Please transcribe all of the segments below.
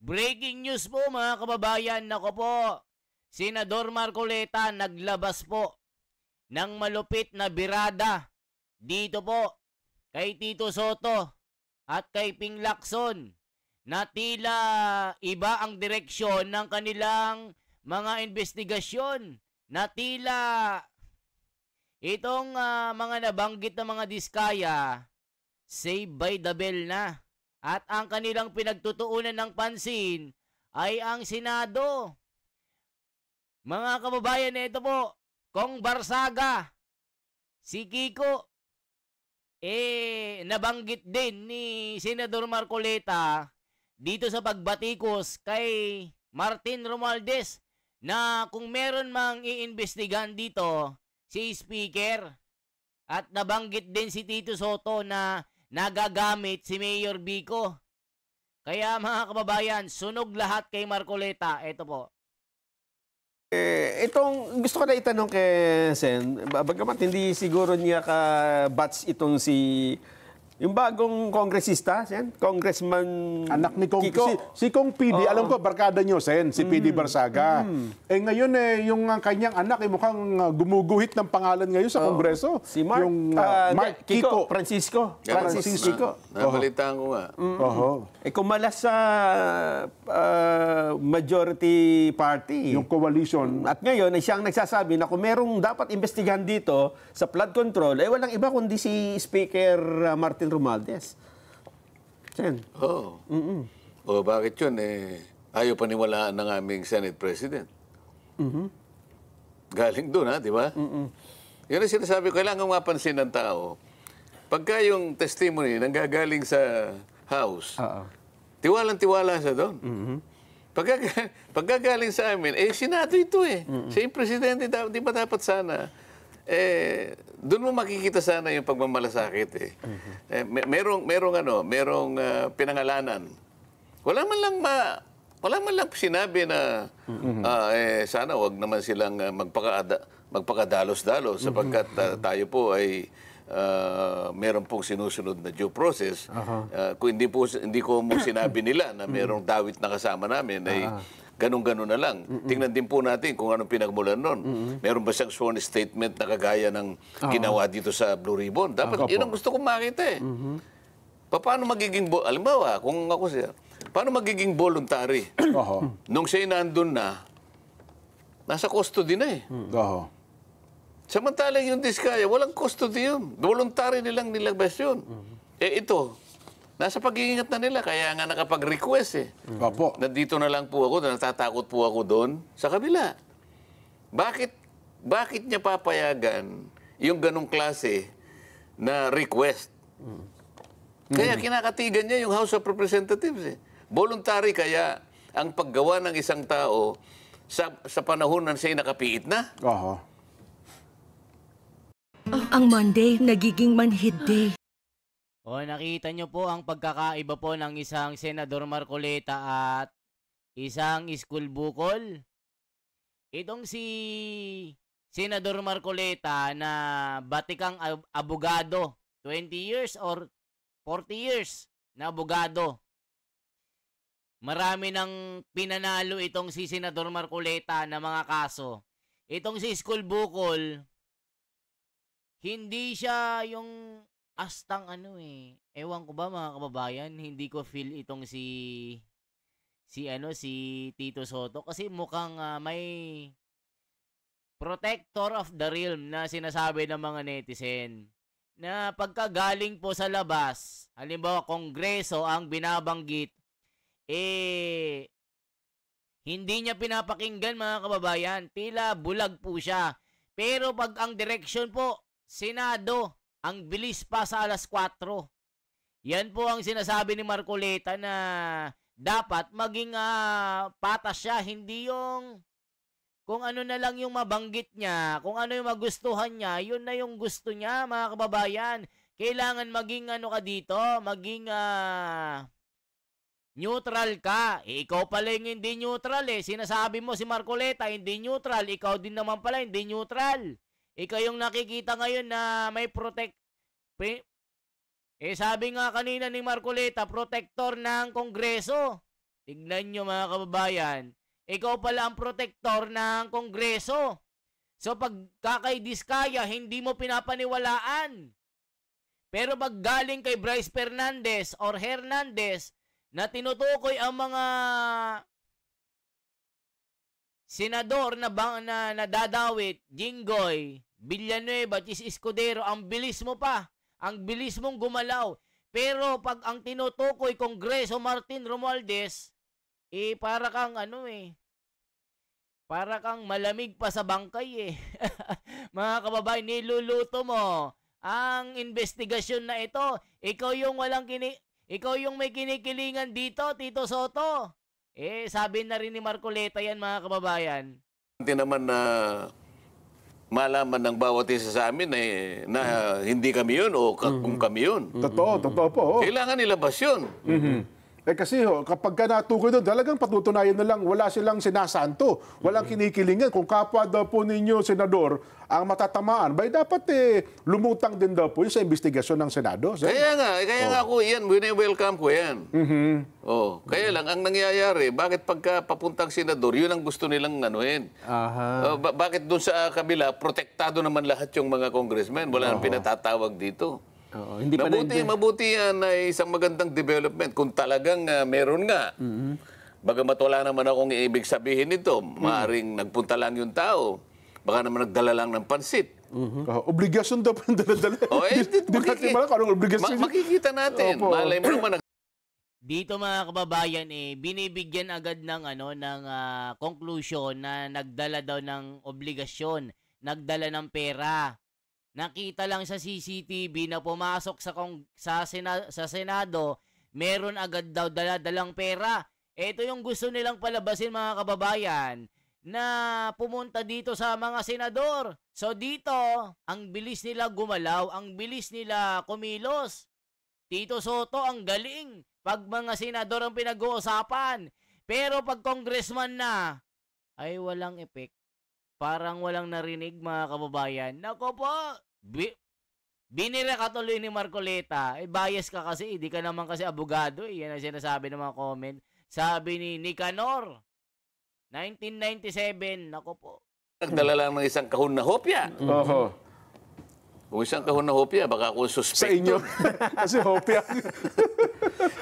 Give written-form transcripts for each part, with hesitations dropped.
Breaking news po mga kababayan, nako po, Senador Marcoleta naglabas po ng malupit na birada dito po kay Tito Soto at kay Ping Lacson na tila iba ang direksyon ng kanilang mga investigasyon, na tila itong mga nabanggit na mga diskaya save by the bell na. At ang kanilang pinagtutuunan ng pansin ay ang Senado. Mga kababayan, ito po, Kong Barsaga, si Kiko, nabanggit din ni Senador Marcoleta dito sa pagbatikos kay Martin Romualdez na kung meron mang iimbestigahan dito si Speaker. At nabanggit din si Tito Soto na nagagamit si Mayor Vico. Kaya mga kababayan, sunog lahat kay Marcoleta. Ito po. Itong gusto ko na itanong kay Sen, bagamat hindi siguro niya ka-batch itong yung bagong kongresista, Sen, Congressman anak ni Kong Kiko. si Kong PD, alam ko barkada niyo, Sen, si PD Barsaga. Ngayon yung kanyang anak mukhang gumuguhit ng pangalan ngayon sa Kongreso. Si Mark, yung Mark Kiko, Francisco. Nabalitaan ko nga. Kumalas sa majority party. Yung coalition. At ngayon, ay siyang nagsasabi na kung merong dapat investigahan dito sa flood control, walang iba kundi si Speaker Martin Romualdez. Sen. Oo. O bakit yun? Ayaw paniwalaan ng aming Senate President. Galing doon, di ba? Yun ang sinasabi ko, kailangan mapansin ng tao. Pagka yung testimony nanggagaling sa House, tiwalang-tiwala siya doon. Pagkagaling sa amin, Senado ito Siya yung Presidente, di ba dapat sana? Doon mo makikita sana yung pagmamalasakit merong pinangalanan. Wala man lang sinabi na sana wag naman silang magpakadalos-dalos sapagkat tayo po ay meron pong sinusunod na due process. Kung hindi ko mo sinabi nila na merong dawit na kasama namin ay ganun-ganun na lang. Tingnan din po natin kung anong pinagmulan nun. Meron ba siyang sworn statement na kagaya ng ginawa dito sa Blue Ribbon? Dapat, yun ang gusto kong makita Paano magiging, alimbawa, kung ako siya, paano magiging voluntary? Nung siya nandun na, nasa custody na Samantalang yung diskaya, walang custody yun. Voluntary nilang nilabas yun. Ito, nasa pag-iingat na nila, kaya nga nakapag-request na dito na lang po ako, natatakot po ako doon sa kabila. Bakit niya papayagan yung ganong klase na request? Kaya kinakatigan niya yung House of Representatives Voluntary kaya ang paggawa ng isang tao sa panahon na siya nakapiit na? Ang Monday, nagiging manhid day. Nakita nyo po ang pagkakaiba po ng isang Senador Marcoleta at isang school bukol. Itong si Senador Marcoleta na batikang abogado, 20 years or 40 years na abogado. Marami nang pinanalo itong si Senador Marcoleta na mga kaso. Itong si school bukol, hindi siya yung astang ewan ko ba mga kababayan, hindi ko feel itong si Tito Soto kasi mukhang may protector of the realm na sinasabi ng mga netizen na pagkagaling po sa labas, halimbawa Kongreso ang binabanggit, hindi niya pinapakinggan mga kababayan, tila bulag po siya. Pero pag ang direksyon po Senado, ang bilis pa sa 4:00. Yan po ang sinasabi ni Marcoleta na dapat maging patas siya, hindi yung kung ano na lang yung mabanggit niya, kung ano yung magustuhan niya, yun na yung gusto niya mga kababayan. Kailangan maging ka dito, maging neutral ka. Ikaw pala yung hindi neutral Sinasabi mo si Marcoleta hindi neutral, ikaw din naman pala hindi neutral. Ikaw yung nakikita ngayon na may sabi nga kanina ni Marcoleta, protector ng Kongreso. Tignan nyo mga kababayan, ikaw pala ang protektor ng Kongreso. So pag Kakay Diskaya, hindi mo pinapaniwalaan. Pero pag galing kay Bryce Fernandez or Hernandez na tinutukoy ang mga senador na nadadawit, Jinggoy, Villanueva, Chis Escudero, ang bilis mo pa. Ang bilis mong gumalaw. Pero pag ang tinutukoy Kongreso Martin Romualdez, para kang para kang malamig pa sa bangkay Mga kababayan, niluluto mo ang investigasyon na ito. Ikaw yung may kinikilingan dito, Tito Soto. Sabi na rin ni Marcoleta yan, mga kababayan. Hindi naman na malaman ng bawat isa sa amin na hindi kami yun o kung kami yun. Totoo po. Kailangan ilabas yun. Kasi kapag ka natukoy doon, talagang patutunayan na lang, wala silang sinasanto, walang kinikilingan. Kung kapwa daw po ninyo, Senador, ang matatamaan, dapat lumutang din daw po yun sa investigasyon ng Senado. Kaya nga ako yan, welcome ko yan. Kaya lang, ang nangyayari, bakit pagka papuntang Senador, yun ang gusto nilang anuhin. Bakit doon sa kabila, protektado naman lahat yung mga congressmen, wala nang pinatatawag dito. Hindi pa mabuti yan ay isang magandang development. Kung talagang meron nga, bagamat wala naman akong ibig sabihin nito, maaaring nagpunta lang yung tao, baka naman nagdala lang ng pansit. Obligasyon daw po yung dala-dala. Makikita natin. Malay mo naman. Dito mga kababayan, binibigyan agad ng conclusion na nagdala daw ng obligasyon, nagdala ng pera. Nakita lang sa CCTV na pumasok sa Senado, meron agad daw dala-dalang pera. Ito yung gusto nilang palabasin, mga kababayan, na pumunta dito sa mga senador. So dito, ang bilis nila gumalaw, ang bilis nila kumilos. Tito Soto, ang galing pag mga senador ang pinag-uusapan. Pero pag congressman na, ay walang effect. Parang walang narinig, mga kababayan. Nako po, binira ka tuloy ni Marcoleta. Bias ka kasi, hindi ka naman kasi abogado. Yan ang sinasabi ng mga comment. Sabi ni Nicanor, 1997, nako po. Nagdala lang ng isang kahon na hopya. Kung isang kahon na hopya, baka ako suspect. Sa inyo. Kasi hopya.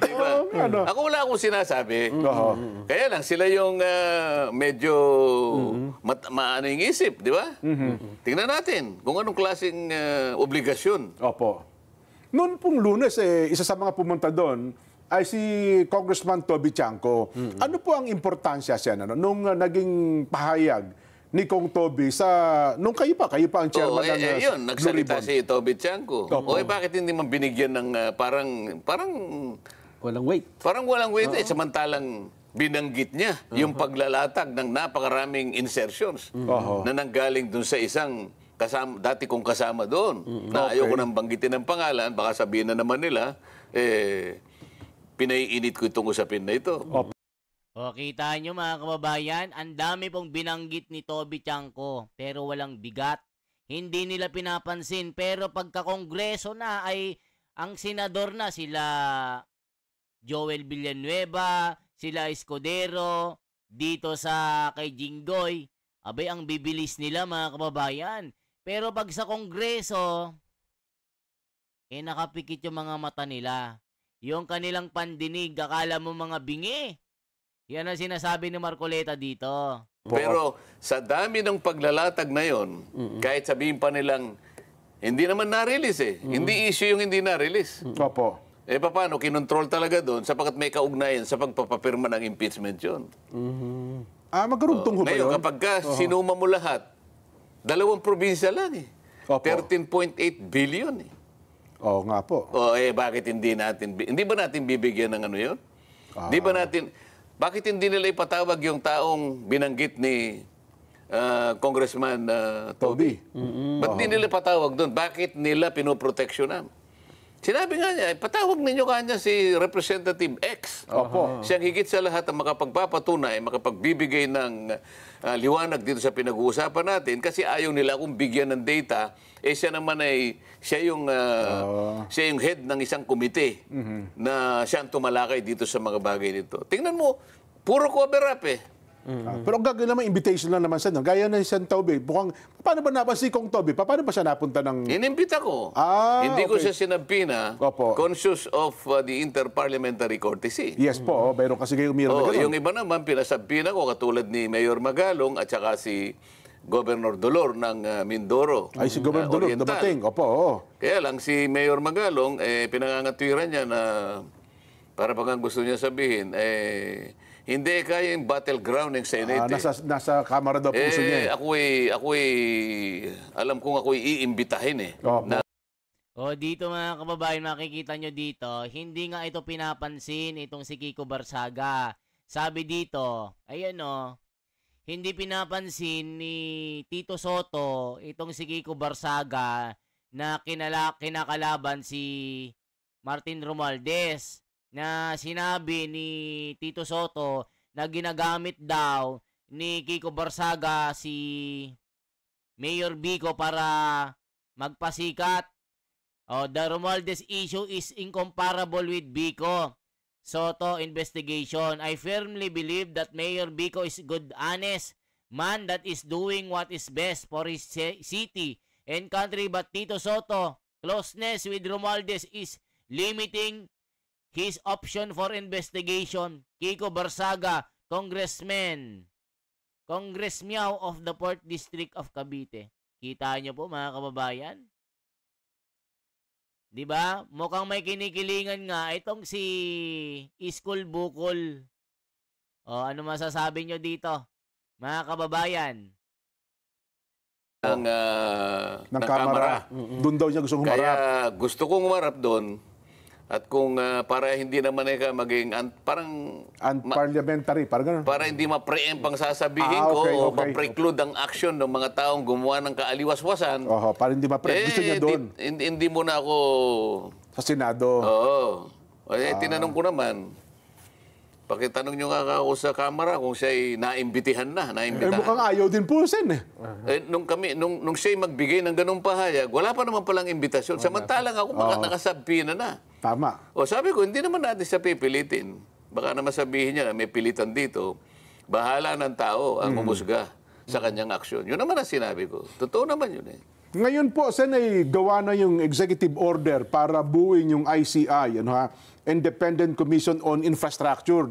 Diba? Ako wala akong sinasabi. Kaya lang, sila yung medyo maano yung isip, di ba? Tingnan natin kung anong klaseng obligasyon. Opo. Noon pong Lunes, isa sa mga pumunta doon ay si Congressman Toby Chanco. Ano po ang importansya siya nung naging pahayag ni Kong Toby nung kayo pa ang chairman ng yun, nagsalita si Toby Chanco. Bakit hindi man binigyan ng parang walang weight. Parang walang weight samantalang binanggit niya yung paglalatag ng napakaraming insertions na nanggaling dun sa isang dati kong kasama doon. Na ayoko nang banggitin ng pangalan, baka sabihin na naman nila, pinaiinit ko itong usapin na ito. Kita nyo mga kababayan, ang dami pong binanggit ni Toby Chanco, pero walang bigat. Hindi nila pinapansin, pero pagka-kongreso na ay ang senador na sila Joel Villanueva, sila Escudero, dito sa kay Jinggoy, abay ang bibilis nila mga kababayan. Pero pag sa kongreso, nakapikit yung mga mata nila. Yung kanilang pandinig, akala mo mga bingi. Yan ang sinasabi ni Marcoleta dito. Pero sa dami ng paglalatag na yon, kahit sabihin pa nilang, hindi naman na-release Hindi issue yung hindi na-release. Opo. Paano? Kinontrol talaga doon sapagkat may kaugnayan sa pagpapapirma ng impeachment yun. Magarugtong ho ba yun? Ngayon, kapag sinuma mo lahat, 2 probinsya lang 13.8 billion Oo nga po. Bakit hindi ba natin bibigyan ng ano yun? Bakit hindi nila ipatawag yung taong binanggit ni Congressman Toby? Ba't hindi nila ipatawag doon? Bakit nila pinoproteksyonan? Sinabi nga niya, patawag ninyo kanya si Representative X. Opo. Siyang higit sa lahat ang makapagpapatunay, makapagbibigay ng liwanag dito sa pinag-uusapan natin kasi ayaw nila akong bigyan ng data. Siya naman ay, siya yung head ng isang komite na siya ang tumalakay dito sa mga bagay nito. Tingnan mo, puro cover up eh. Pero ang gagawin naman, invitation lang naman sa no? Gaya na si Toby, mukhang, paano ba napansin kong Toby? Paano ba siya napunta ng... Inimbita ko. Hindi ko siya sinampina, conscious of the interparliamentary courtesy. Yes po, pero kasi kayo umiram na gano'n. Yung iba naman, pinasampina ko, katulad ni Mayor Magalong at saka si Governor Dolor ng Mindoro. Ay, si Governor Dolor, dumating. Opo. Kaya lang, si Mayor Magalong, pinangangatwiran niya na para pag gusto niya sabihin, hindi kaya yung battleground ng Senate. Nasa Kamara daw puso niya. Alam kong ako'y iimbitahin eh. Dito mga kababayan, makikita nyo dito, hindi nga ito pinapansin itong si Kiko Barsaga. Sabi dito, ayan hindi pinapansin ni Tito Soto itong si Kiko Barsaga na kinakalaban si Martin Romualdez. Na sinabi ni Tito Soto na ginagamit daw ni Kiko Barsaga si Mayor Vico para magpasikat. The Romualdez issue is incomparable with Vico Soto investigation. I firmly believe that Mayor Vico is good, honest man that is doing what is best for his city and country. But Tito Soto, closeness with Romualdez is limiting his option for investigation. Kiko Barsaga, Congressman of the 4th District of Cavite. Kita nyo po mga kababayan? Diba? Mukhang may kinikilingan nga itong si Iskul Bukol. Ano masasabi nyo dito? Mga kababayan. Ng Kamara. Doon daw niya gusto humarap. Kaya gusto kong humarap doon. At kung para hindi naman maging parang... Unparliamentary, parang gano'n. Para hindi ma-preempt ang sasabihin ko o ma-preclude ang action ng mga taong gumawa ng kaaliwaswasan. Para hindi ma-preempt. Gusto niya doon. Hindi mo na ako... Sa Senado. Tinanong ko naman. Pakitanong nyo nga ako sa Kamara kung siya'y naimbitihan na. Mukhang ayaw din po, Sen. Nung siya'y magbigay ng ganung pahayag, wala pa naman palang imbitasyon. Samantalang ako nakasabpina na. Tama. Sabi ko, hindi naman natin siya pipilitin. Baka naman sabihin niya, may pilitan dito. Bahala ng tao ang humusga sa kanyang aksyon. Yun naman ang sinabi ko. Totoo naman yun eh. Ngayon po, Sen, ay gawa na yung executive order para buuin yung ICI, Independent Commission on Infrastructure.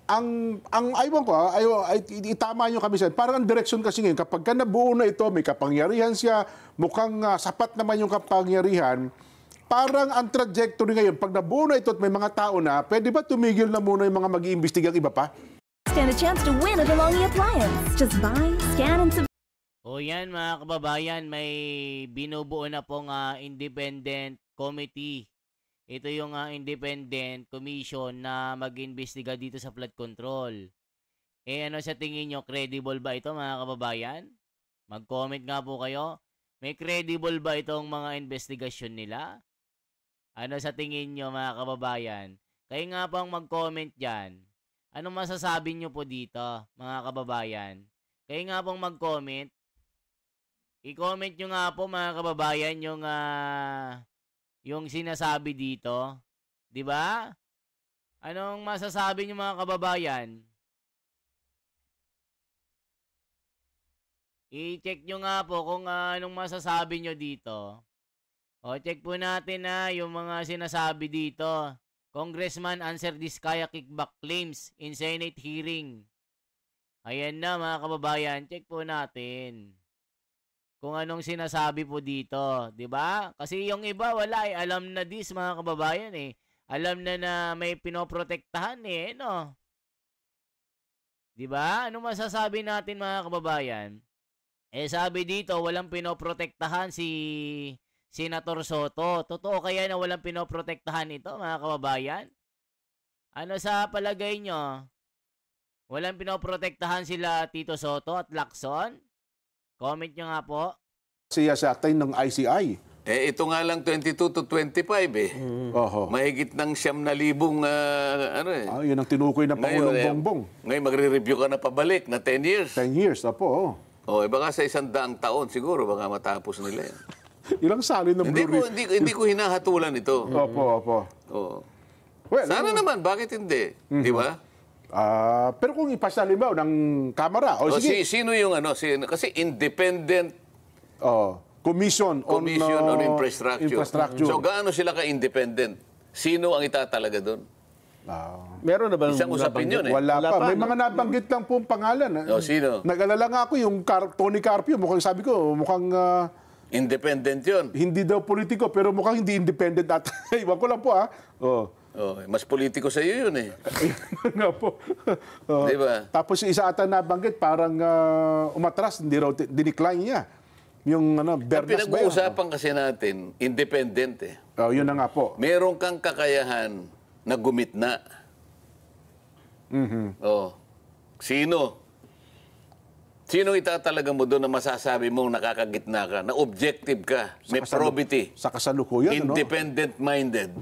Ang aywan ko, itama nyo kami, Sen. Parang ang direksyon kasi ngayon, kapag ka nabuo na ito, may kapangyarihan siya, mukhang sapat naman yung kapangyarihan, parang ang trajectory ngayon, pag nabuo na ito at may mga tao na, pwede ba tumigil na muna yung mga mag-iimbestigang iba pa? Stand a chance to win a DeLonghi appliance. Just buy, scan, and submit. Yan mga kababayan, may binubuo na pong independent committee. Ito yung independent commission na mag-imbestiga dito sa flood control. Ano sa tingin nyo, credible ba ito mga kababayan? Mag-comment nga po kayo. May credible ba itong mga investigasyon nila? Ano sa tingin nyo mga kababayan? Kayo nga pong mag-comment dyan. Anong masasabi nyo po dito mga kababayan? Kayo nga pong mag-comment. I-comment nyo nga po mga kababayan yung sinasabi dito. 'Di ba? Anong masasabi nyo mga kababayan? I-check nyo nga po kung anong masasabi nyo dito. Check po natin yung mga sinasabi dito. Congressman answer this kaya kickback claims in Senate hearing. Ayan na mga kababayan, check po natin kung anong sinasabi po dito, 'di ba? Kasi yung iba wala alam na this mga kababayan Alam na may pinoprotektahan no. 'Di ba? Anong masasabi natin mga kababayan? Sabi dito walang pinoprotektahan si Senator Soto. Totoo kaya na walang pinoprotektahan ito mga kababayan? Ano sa palagay nyo? Walang pinoprotektahan sila Tito Soto at Lacson? Comment nyo nga po. Siya sa atin ng ICI. Ito nga lang 22 to 25 eh. Oho. Mahigit ng 9,000 ano eh. Yun ang tinukoy ng Pangulong Ngayon, Bongbong. Ngayon magre-review ka na pabalik na 10 years. 10 years, opo. Baka sa 100 taon siguro baka matapos nila yan. Ilang salin ng Hindi ko hinahatulan ito. Opo. Oo. Well, Sana naman, bakit hindi? Di ba? pero kung ipasa halimbawa ng Kamara, sige. Sino yung kasi independent Commission on Infrastructure. So gaano sila ka-independent? Sino ang itatalaga doon? Meron na ba? Isang usapin yun eh. Wala pa. May mga nabanggit lang po ang pangalan. Sino? Nag-alala nga ako yung Tony Carpio. Mukhang sabi ko, mukhang Independent yun. hindi daw politiko, pero mukhang hindi independent at iwan ko lang po Mas politiko sa iyo yun eh. Nga po. Di ba? Tapos yung isa ata nabanggit, parang umatras, hindi raw, dinicline niya. Yung Ang Bernas ba yun? pinag-uusapan kasi natin, independent eh. Yun na nga po. Meron kang kakayahan na gumitna. Sino? Sino itatalaga mo doon na masasabi mong nakakagitna ka, na objective ka, may probity, Sa kasalukuyan, independent-minded?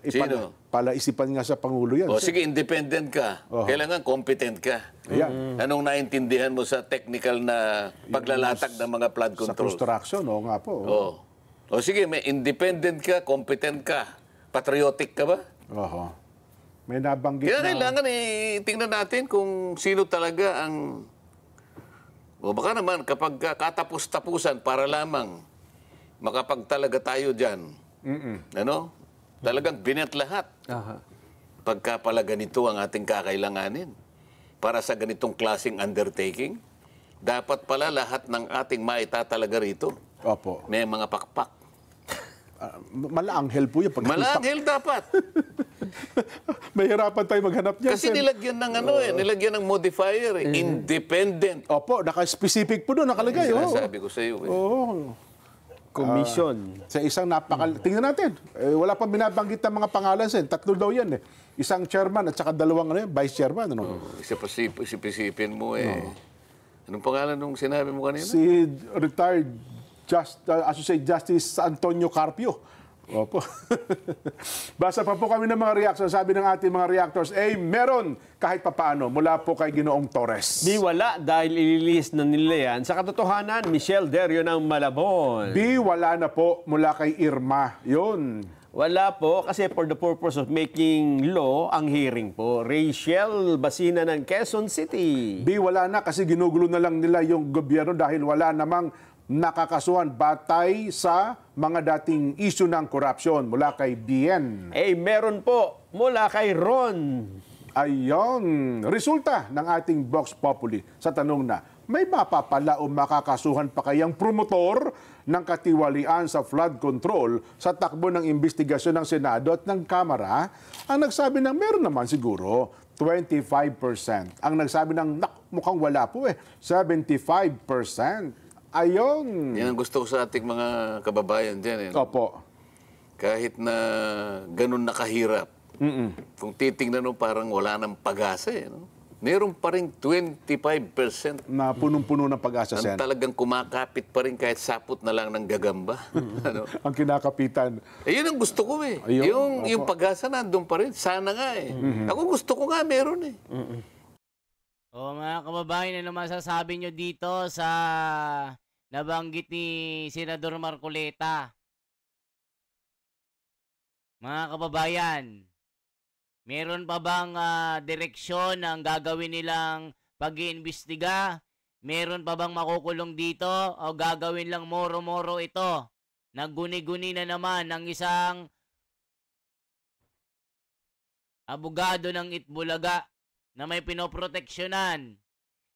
Sino? Palaisipan nga sa Pangulo yan. Sige, independent ka. Kailangan competent ka. Ayan. Anong naintindihan mo sa technical na paglalatag ng mga flood Sa control? construction, nga po. Sige, may independent ka, competent ka, patriotic ka ba? May nabanggit Kaya na... kailangan tingnan natin kung sino talaga ang... baka naman kapag katapos-tapusan para lamang makapagtalaga tayo dyan. Talagang binet lahat. Pagka pala ganito ang ating kakailanganin para sa ganitong klaseng undertaking, dapat pala lahat ng ating maitatalaga rito. May mga pakpak. Malaanghel po yun. Malaanghel dapat. Mahirapan tayo maghanap niyan. Kasi nilagyan ng nilagyan ng modifier independent. Naka-specific po doon, nakalagay. Sinasabi ko sa iyo. Commission. Sa isang tingnan natin. Wala pang binabanggit ng mga pangalan sa 3 daw yan. Isang chairman at saka 2 vice chairman. Isip-isipin mo Anong pangalan nung sinabi mo kanina? Si retired Associate Justice Antonio Carpio. Basa pa po kami ng mga reaction. Sabi ng ating mga reactors, meron kahit papaano mula po kay Ginoong Torres. Di wala dahil ililis na nila yan. Sa katotohanan, Michelle Derio ng Malabon. Di wala na po mula kay Irma. Yun. Wala po kasi for the purpose of making law ang hearing po. Rachel Basina ng Quezon City. Di wala na kasi ginugulo na lang nila yung gobyerno dahil wala namang nakakasuhan batay sa mga dating issue ng korupsyon mula kay BN. Meron po mula kay Ron. Ayon, resulta ng ating Vox Populi sa tanong na, may mapapala o makakasuhan pa kayang promotor ng katiwalian sa flood control sa takbo ng investigasyon ng Senado at ng Kamara? Ang nagsabi ng meron naman siguro, 25%. Ang nagsabi ng mukhang wala po 75%. Ayon. Yan ang gusto ko sa ating mga kababayan dyan. Opo. Kahit na ganun nakahirap, kung titingnan mo parang wala nang pag-asa. Meron pa rin 25% Na punong-puno ng pag-asa, Sen. talagang kumakapit pa rin kahit sapot na lang ng gagamba. Ang kinakapitan. Yun ang gusto ko Ayun, yung pag-asa nandun pa rin. Sana nga Ako gusto ko nga meron Mga kababayan, ano masasabi nyo dito sa nabanggit ni Senador Marcoleta? Mga kababayan, meron pa bang direksyon ang gagawin nilang pag-iimbestiga? Meron pa bang makukulong dito? O gagawin lang moro-moro ito? Nagguni-guni na naman ng isang abogado ng Itbulaga na may pinoproteksyonan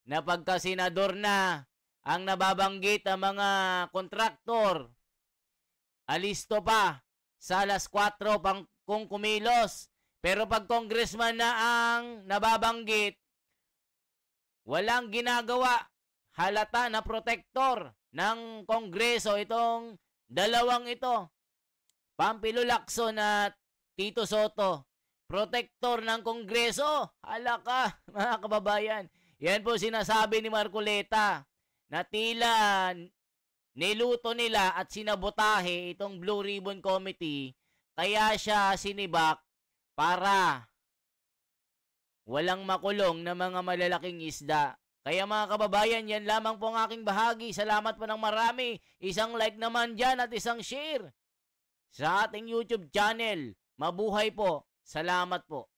na pagka senador na ang nababanggit ang mga kontraktor, alisto pa sa alas 4 kung kumilos. Pero pag congressman na ang nababanggit, walang ginagawa, halata na protector ng kongreso itong dalawang ito. Pampilo Lacson at Tito Soto. Protector ng Kongreso. Hala ka, mga kababayan. Yan po sinasabi ni Marcoleta na tila niluto nila at sinabotahe itong Blue Ribbon Committee, kaya siya sinibak para walang makulong na mga malalaking isda. Kaya mga kababayan, yan lamang po ang aking bahagi. Salamat po ng marami. Isang like naman dyan at isang share sa ating YouTube channel. Mabuhay po. Salamat po.